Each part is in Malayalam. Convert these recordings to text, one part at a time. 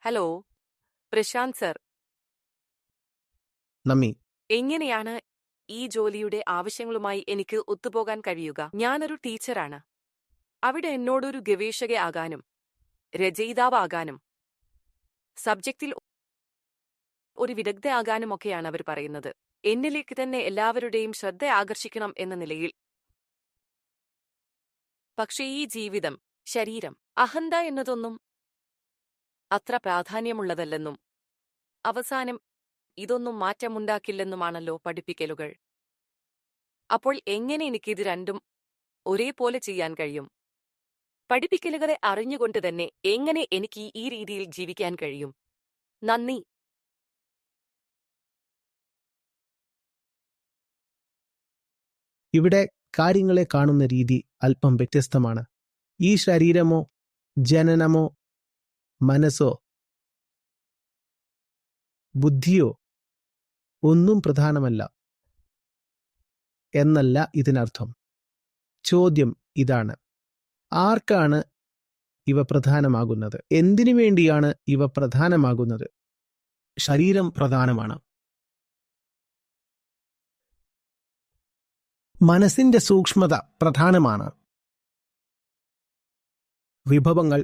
Hello, Prashant sir. നമ്മി എങ്ങനെയാണ് ഈ ജോലിയുടെ ആവശ്യങ്ങളുമായി എനിക്ക് ഒത്തുപോകാൻ കഴിയുക? ഞാനൊരു ടീച്ചറാണ്. അവിടെ എന്നോടൊരു ഗവേഷകയാകാനും രചയിതാവാകാനും സബ്ജക്റ്റിൽ ഒരു വിദഗ്ധയാകാനുമൊക്കെയാണ് അവർ പറയുന്നത്. എന്നിലേക്ക് തന്നെ എല്ലാവരുടെയും ശ്രദ്ധ ആകർഷിക്കണം എന്ന നിലയിൽ. പക്ഷേ ഈ ജീവിതം, ശരീരം, അഹന്ത എന്നതൊന്നും അത്ര പ്രാധാന്യമുള്ളതല്ലെന്നും അവസാനം ഇതൊന്നും മാറ്റമുണ്ടാക്കില്ലെന്നുമാണല്ലോ പഠിപ്പിക്കലുകൾ. അപ്പോൾ എങ്ങനെ എനിക്കിത് രണ്ടും ഒരേപോലെ ചെയ്യാൻ കഴിയും? പഠിപ്പിക്കലുകളെ അറിഞ്ഞുകൊണ്ട് തന്നെ എങ്ങനെ എനിക്ക് ഈ രീതിയിൽ ജീവിക്കാൻ കഴിയും? നന്ദി. ഇവിടെ കാര്യങ്ങളെ കാണുന്ന രീതി അല്പം വ്യത്യസ്തമാണ്. ഈ ശരീരമോ ജനനമോ മനസ്സോ ബുദ്ധിയോ ഒന്നും പ്രധാനമല്ല എന്നല്ല ഇതിനർത്ഥം. ചോദ്യം ഇതാണ്: ആർക്കാണ് ഇവ പ്രധാനമാകുന്നത്? എന്തിനു വേണ്ടിയാണ് ഇവ പ്രധാനമാകുന്നത്? ശരീരം പ്രധാനമാണ്. മനസ്സിന്റെ സൂക്ഷ്മത പ്രധാനമാണ്. വിഭവങ്ങൾ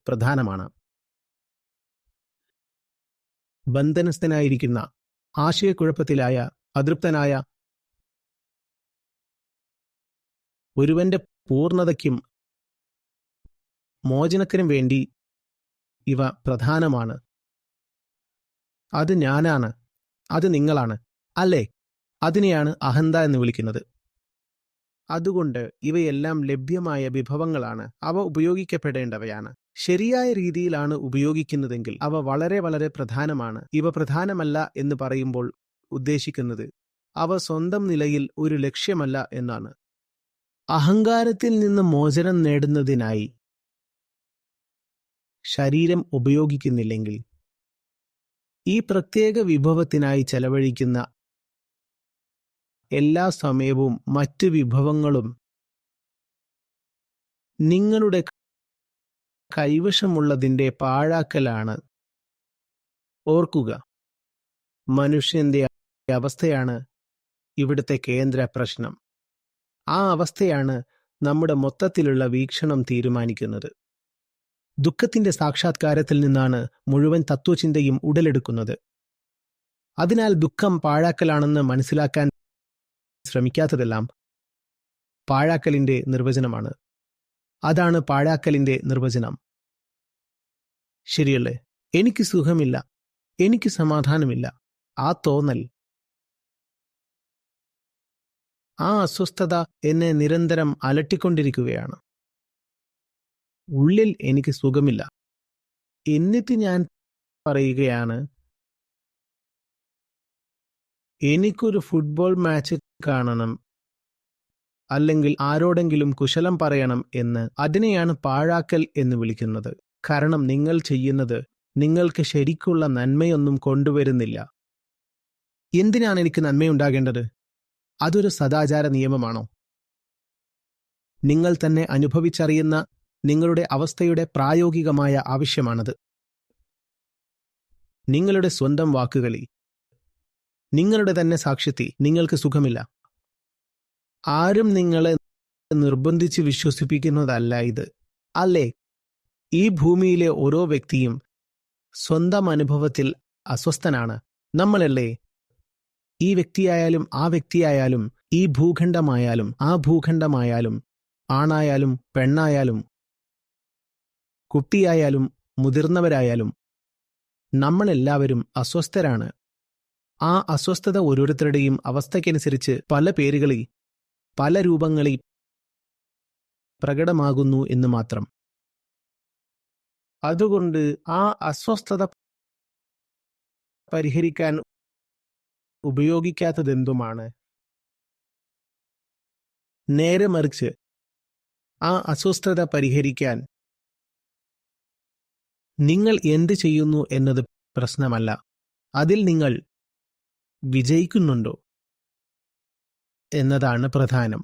പ്രധാനമാണ്. ബന്ധനസ്ഥനായിരിക്കുന്ന, ആശയക്കുഴപ്പത്തിലായ, അതൃപ്തനായ ഒരുവന്റെ പൂർണ്ണതയ്ക്കും മോചനത്തിനും വേണ്ടി ഇവ പ്രധാനമാണ്. അത് ഞാനാണ്, അത് നിങ്ങളാണ്, അല്ലേ? അതിനെയാണ് അഹന്ത എന്ന് വിളിക്കുന്നത്. അതുകൊണ്ട് ഇവയെല്ലാം ലഭ്യമായ വിഭവങ്ങളാണ്. അവ ഉപയോഗിക്കപ്പെടേണ്ടവയാണ്. ശരിയായ രീതിയിലാണ് ഉപയോഗിക്കുന്നതെങ്കിൽ അവ വളരെ വളരെ പ്രധാനമാണ്. ഇവ പ്രധാനമല്ല എന്ന് പറയുമ്പോൾ ഉദ്ദേശിക്കുന്നത് അവ സ്വന്തം നിലയിൽ ഒരു ലക്ഷ്യമല്ല എന്നാണ്. അഹങ്കാരത്തിൽ നിന്ന് മോചനം നേടുന്നതിനായി ശരീരം ഉപയോഗിക്കുന്നില്ലെങ്കിൽ ഈ പ്രത്യേക വിഭവത്തിനായി ചെലവഴിക്കുന്ന എല്ലാ സമയവും മറ്റ് വിഭവങ്ങളും നിങ്ങളുടെ കൈവശമുള്ളതിൻ്റെ പാഴാക്കലാണ്. ഓർക്കുക, മനുഷ്യന്റെ അവസ്ഥയാണ് ഇവിടുത്തെ കേന്ദ്ര പ്രശ്നം. ആ അവസ്ഥയാണ് നമ്മുടെ മൊത്തത്തിലുള്ള വീക്ഷണം തീരുമാനിക്കുന്നത്. ദുഃഖത്തിന്റെ സാക്ഷാത്കാരത്തിൽ നിന്നാണ് മുഴുവൻ തത്വചിന്തയും ഉടലെടുക്കുന്നത്. അതിനാൽ ദുഃഖം പാഴാക്കലാണെന്ന് മനസ്സിലാക്കാൻ ശ്രമിക്കാത്തതെല്ലാം പാഴാക്കലിന്റെ നിർവചനമാണ്. അതാണ് പാഴാക്കലിന്റെ നിർവചനം. ശരിയല്ലേ? എനിക്ക് സുഖമില്ല, എനിക്ക് സമാധാനമില്ല. ആ തോന്നൽ, ആ അസ്വസ്ഥത എന്നെ നിരന്തരം അലട്ടിക്കൊണ്ടിരിക്കുകയാണ്. ഉള്ളിൽ എനിക്ക് സുഖമില്ല. എന്നിട്ട് ഞാൻ പറയുകയാണ്, എനിക്കൊരു ഫുട്ബോൾ മാച്ച് കാണണം, അല്ലെങ്കിൽ ആരോടെങ്കിലും കുശലം പറയണം എന്ന്. അതിനെയാണ് പാഴാക്കൽ എന്ന് വിളിക്കുന്നത്. കാരണം നിങ്ങൾ ചെയ്യുന്നത് നിങ്ങൾക്ക് ശരിക്കുള്ള നന്മയൊന്നും കൊണ്ടുവരുന്നില്ല. എന്തിനാണ് എനിക്ക് നന്മയുണ്ടാകേണ്ടത്? അതൊരു സദാചാര നിയമമാണോ? നിങ്ങൾ തന്നെ അനുഭവിച്ചറിയുന്ന നിങ്ങളുടെ അവസ്ഥയുടെ പ്രായോഗികമായ ആവശ്യമാണത്. നിങ്ങളുടെ സ്വന്തം വാക്കുകളിൽ, നിങ്ങളുടെ തന്നെ സാക്ഷ്യത്തിൽ നിങ്ങൾക്ക് സുഖമില്ല. ആരും നിങ്ങളെ നിർബന്ധിച്ച് വിശ്വസിപ്പിക്കുന്നതല്ല ഇത്, അല്ലേ? ഈ ഭൂമിയിലെ ഓരോ വ്യക്തിയും സ്വന്തം അനുഭവത്തിൽ അസ്വസ്ഥനാണ്. നമ്മളല്ലേ? ഈ വ്യക്തിയായാലും ആ വ്യക്തിയായാലും, ഈ ഭൂഖണ്ഡമായാലും ആ ഭൂഖണ്ഡമായാലും, ആണായാലും പെണ്ണായാലും, കുട്ടിയായാലും മുതിർന്നവരായാലും, നമ്മളെല്ലാവരും അസ്വസ്ഥരാണ്. ആ അസ്വസ്ഥത ഓരോരുത്തരുടെയും അവസ്ഥയ്ക്കനുസരിച്ച് പല പേരുകളിൽ, പല രൂപങ്ങളിൽ പ്രകടമാകുന്നു എന്ന് മാത്രം. അതുകൊണ്ട് ആ അസ്വസ്ഥത പരിഹരിക്കാൻ ഉപയോഗിക്കാത്തതെന്തുമാണ്? നേരെ മറിച്ച് ആ അസ്വസ്ഥത പരിഹരിക്കാൻ നിങ്ങൾ എന്ത് ചെയ്യുന്നു എന്നത് പ്രശ്നമല്ല. അതിൽ നിങ്ങൾ വിജയിക്കുന്നുണ്ടോ എന്നതാണ് പ്രധാനം.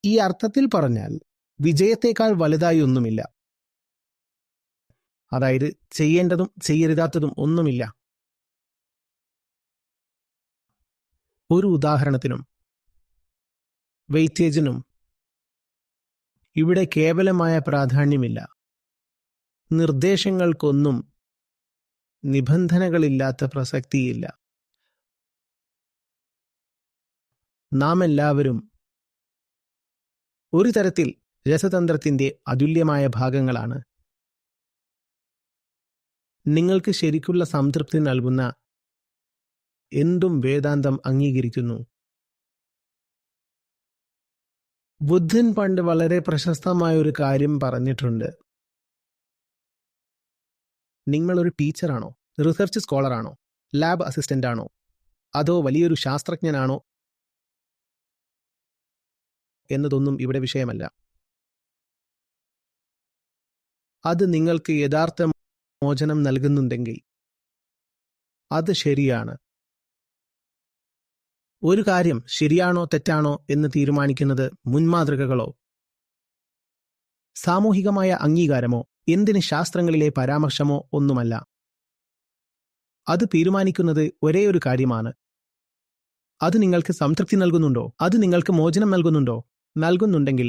ഈ അർത്ഥത്തിൽ പറഞ്ഞാൽ വിജയത്തേക്കാൾ വലുതായി ഒന്നുമില്ല. അതായത് ചെയ്യേണ്ടതും ചെയ്യരുതാത്തതും ഒന്നുമില്ല. ഒരു ഉദാഹരണത്തിനും വെയിറ്റേജിനും ഇവിടെ കേവലമായ പ്രാധാന്യമില്ല. നിർദ്ദേശങ്ങൾക്കൊന്നും നിബന്ധനകളില്ലാത്ത പ്രസക്തിയില്ല. നാം എല്ലാവരും ഒരു തരത്തിൽ രസതന്ത്രത്തിന്റെ അതുല്യമായ ഭാഗങ്ങളാണ്. നിങ്ങൾക്ക് ശരിക്കുള്ള സംതൃപ്തി നൽകുന്ന എന്തും വേദാന്തം അംഗീകരിക്കുന്നു. ബുദ്ധൻ പണ്ട് വളരെ പ്രശസ്തമായ ഒരു കാര്യം പറഞ്ഞിട്ടുണ്ട്. നിങ്ങളൊരു ടീച്ചറാണോ, റിസർച്ച് സ്കോളറാണോ, ലാബ് അസിസ്റ്റന്റ് ആണോ, അതോ വലിയൊരു ശാസ്ത്രജ്ഞനാണോ എന്നതൊന്നും ഇവിടെ വിഷയമല്ല. അത് നിങ്ങൾക്ക് യഥാർത്ഥ മോചനം നൽകുന്നുണ്ടെങ്കിൽ അത് ശരിയാണ്. ഒരു കാര്യം ശരിയാണോ തെറ്റാണോ എന്ന് തീരുമാനിക്കുന്നത് മുൻമാതൃകകളോ സാമൂഹികമായ അംഗീകാരമോ എന്തിന് ശാസ്ത്രങ്ങളിലെ പരാമർശമോ ഒന്നുമല്ല. അത് തീരുമാനിക്കുന്നത് ഒരേ ഒരു കാര്യമാണ്. അത് നിങ്ങൾക്ക് സംതൃപ്തി നൽകുന്നുണ്ടോ? അത് നിങ്ങൾക്ക് മോചനം നൽകുന്നുണ്ടോ? നൽകുന്നുണ്ടെങ്കിൽ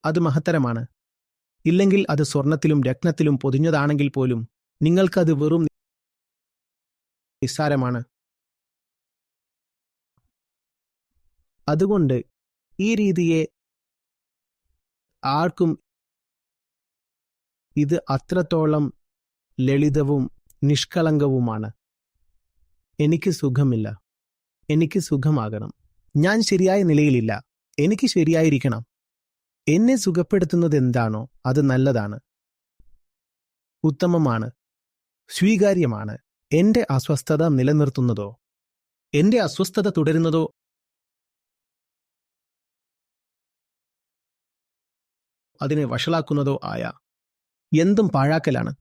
അത് മഹത്തരമാണ്. ഇല്ലെങ്കിൽ അത് സ്വർണത്തിലും രത്നത്തിലും പൊതിഞ്ഞതാണെങ്കിൽ പോലും നിങ്ങൾക്കത് വെറും നിസ്സാരമാണ്. അതുകൊണ്ട് ഈ രീതിയെ ആർക്കും ഇത് അത്രത്തോളം ലളിതവും നിഷ്കളങ്കവുമാണ്. എനിക്ക് സുഖമില്ല, എനിക്ക് സുഖമാകണം, ഞാൻ ശരിയായ നിലയിലില്ല, എനിക്ക് ശരിയായിരിക്കണം. എന്നെ സുഖപ്പെടുത്തുന്നത് എന്താണോ അത് നല്ലതാണ്, ഉത്തമമാണ്, സ്വീകാര്യമാണ്. എന്റെ അസ്വസ്ഥത നിലനിർത്തുന്നതോ എന്റെ അസ്വസ്ഥത തുടരുന്നതോ അതിനെ വഷളാക്കുന്നതോ ആയ എന്തും പാഴാക്കലാണ്.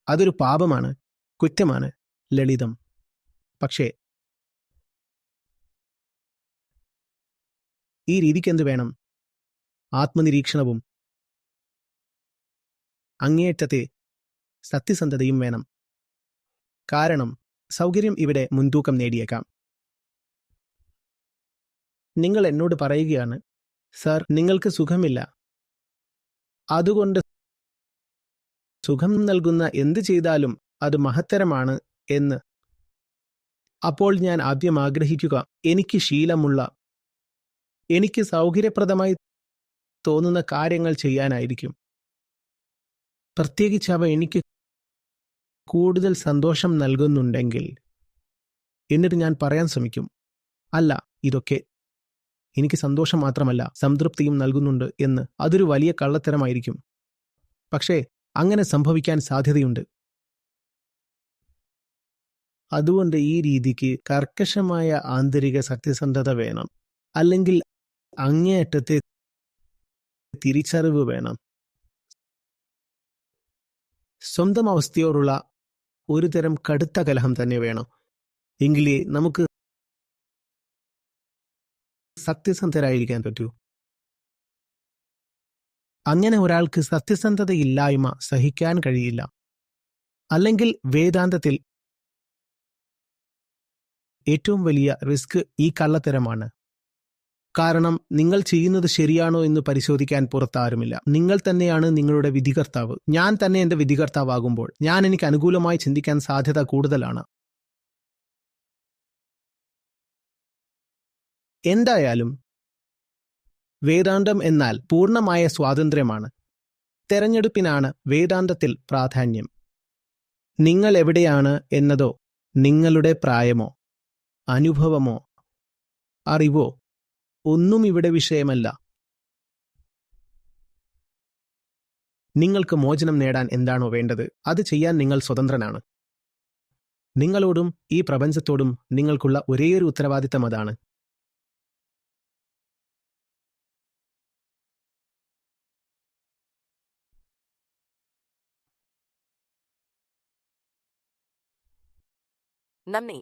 അതൊരു പാപമാണ്, കുറ്റമാണ്, ലളിതം. പക്ഷേ ഈ രീതിക്കെന്ത് വേണം? ആത്മനിരീക്ഷണവും അങ്ങേയറ്റത്തെ സത്യസന്ധതയും വേണം. കാരണം സൗകര്യം ഇവിടെ മുൻതൂക്കം നേടിയേക്കാം. നിങ്ങൾ എന്നോട് പറയുകയാണ്, സർ, നിങ്ങൾക്ക് സുഖമില്ല, അതുകൊണ്ട് സുഖം നൽകുന്ന എന്ത് ചെയ്താലും അത് മഹത്തരമാണ് എന്ന്. അപ്പോൾ ഞാൻ ആദ്യം ആഗ്രഹിക്കുക എനിക്ക് ശീലമുള്ള, എനിക്ക് സൗകര്യപ്രദമായി തോന്നുന്ന കാര്യങ്ങൾ ചെയ്യാനായിരിക്കും. പ്രത്യേകിച്ച് അവ എനിക്ക് കൂടുതൽ സന്തോഷം നൽകുന്നുണ്ടെങ്കിൽ. എന്നിട്ട് ഞാൻ പറയാൻ ശ്രമിക്കും, അല്ല, ഇതൊക്കെ എനിക്ക് സന്തോഷം മാത്രമല്ല സംതൃപ്തിയും നൽകുന്നുണ്ട് എന്ന്. അതൊരു വലിയ കള്ളത്തരമായിരിക്കും. പക്ഷേ അങ്ങനെ സംഭവിക്കാൻ സാധ്യതയുണ്ട്. അതുകൊണ്ട് ഈ രീതിക്ക് കർക്കശമായ ആന്തരിക സത്യസന്ധത വേണം, അല്ലെങ്കിൽ അങ്ങേയറ്റത്തെ തിരിച്ചറിവ് വേണം. സ്വന്തം അവസ്ഥയോടുള്ള ഒരു തരം കടുത്ത കലഹം തന്നെ വേണം. എങ്കിലേ നമുക്ക് സത്യസന്ധരായിരിക്കാൻ പറ്റൂ. അങ്ങനെ ഒരാൾക്ക് സത്യസന്ധതയില്ലായ്മ സഹിക്കാൻ കഴിയില്ല. അല്ലെങ്കിൽ വേദാന്തത്തിൽ ഏറ്റവും വലിയ റിസ്ക് ഈ കള്ളത്തരമാണ്. കാരണം നിങ്ങൾ ചെയ്യുന്നത് ശരിയാണോ എന്ന് പരിശോധിക്കാൻ പുറത്താരുമില്ല. നിങ്ങൾ തന്നെയാണ് നിങ്ങളുടെ വിധികർത്താവ്. ഞാൻ തന്നെ എന്റെ വിധികർത്താവാകുമ്പോൾ ഞാൻ എനിക്ക് അനുകൂലമായി ചിന്തിക്കാൻ സാധ്യത കൂടുതലാണ്. എന്തായാലും വേദാന്തം എന്നാൽ പൂർണ്ണമായ സ്വാതന്ത്ര്യമാണ്. തെരഞ്ഞെടുപ്പിനാണ് വേദാന്തത്തിൽ പ്രാധാന്യം. നിങ്ങൾ എവിടെയാണ് എന്നതോ നിങ്ങളുടെ പ്രായമോ അനുഭവമോ അറിവോ ഒന്നും ഇവിടെ വിഷയമല്ല. നിങ്ങൾക്ക് മോചനം നേടാൻ എന്താണോ വേണ്ടത് അത് ചെയ്യാൻ നിങ്ങൾ സ്വതന്ത്രനാണ്. നിങ്ങളോടും ഈ പ്രപഞ്ചത്തോടും നിങ്ങൾക്കുള്ള ഒരേയൊരു ഉത്തരവാദിത്തം അതാണ്. നന്ദി.